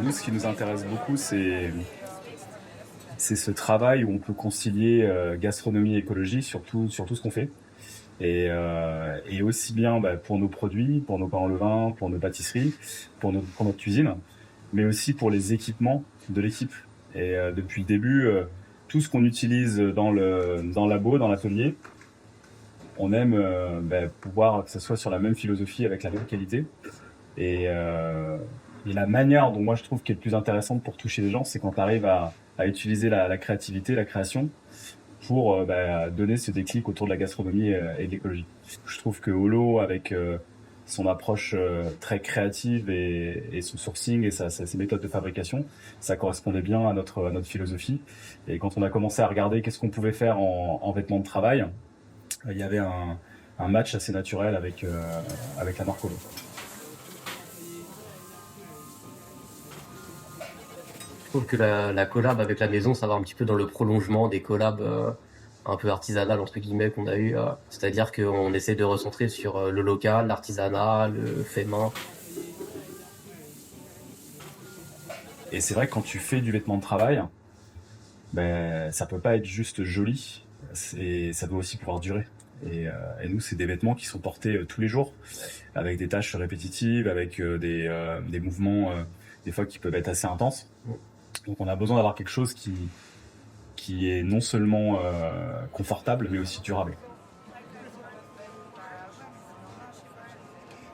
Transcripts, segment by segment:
Nous, ce qui nous intéresse beaucoup, c'est ce travail où on peut concilier gastronomie et écologie sur tout ce qu'on fait. Et aussi bien pour nos produits, pour nos pains en levain, pour nos pâtisseries, pour notre cuisine, mais aussi pour les équipements de l'équipe. Depuis le début, tout ce qu'on utilise dans le labo, dans l'atelier, on aime pouvoir que ce soit sur la même philosophie, avec la même qualité. Et, euh, et la manière dont moi je trouve qu'elle est le plus intéressante pour toucher les gens, c'est quand tu arrives à utiliser la créativité, la création, pour donner ce déclic autour de la gastronomie et de l'écologie. Je trouve que Holo, avec son approche très créative et son sourcing et ses méthodes de fabrication, ça correspondait bien à notre philosophie. Et quand on a commencé à regarder qu'est-ce qu'on pouvait faire en vêtements de travail, il y avait un match assez naturel avec la marque Holo. Je trouve que la collab avec la maison, ça va un petit peu dans le prolongement des collabs un peu artisanales, entre guillemets, qu'on a eu. C'est-à-dire qu'on essaie de recentrer sur le local, l'artisanat, le fait main. Et c'est vrai que quand tu fais du vêtement de travail, ça peut pas être juste joli, ça doit aussi pouvoir durer. Et nous, c'est des vêtements qui sont portés tous les jours, avec des tâches répétitives, avec des mouvements des fois qui peuvent être assez intenses. Donc on a besoin d'avoir quelque chose qui est non seulement confortable, mais aussi durable.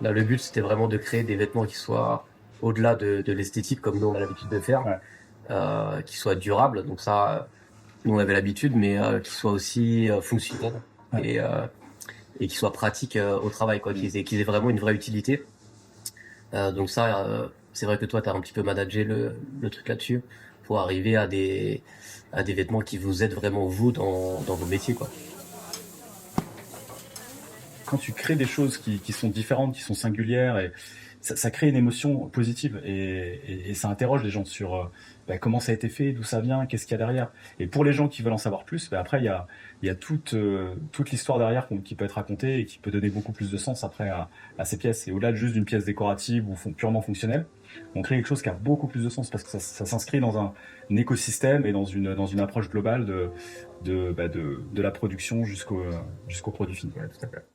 Là, le but, c'était vraiment de créer des vêtements qui soient au-delà de l'esthétique, comme nous, on a l'habitude de faire, Ouais. qui soient durables. Donc ça, nous, on avait l'habitude, mais qui soient aussi fonctionnels Ouais. et qui soient pratiques au travail, quoi, qu'ils aient vraiment une vraie utilité. Donc ça, c'est vrai que toi, tu as un petit peu managé le truc là-dessus pour arriver à des vêtements qui vous aident vraiment, vous, dans vos métiers, quoi. Quand tu crées des choses qui sont différentes, qui sont singulières, et ça crée une émotion positive et ça interroge les gens sur comment ça a été fait, d'où ça vient, qu'est-ce qu'il y a derrière. Et pour les gens qui veulent en savoir plus, après il y a toute l'histoire derrière qui peut être racontée et qui peut donner beaucoup plus de sens après à ces pièces. Et au-delà de juste d'une pièce décorative ou purement fonctionnelle, on crée quelque chose qui a beaucoup plus de sens parce que ça s'inscrit dans un écosystème et dans une approche globale de la production jusqu'au produit fini. Ouais, tout à fait.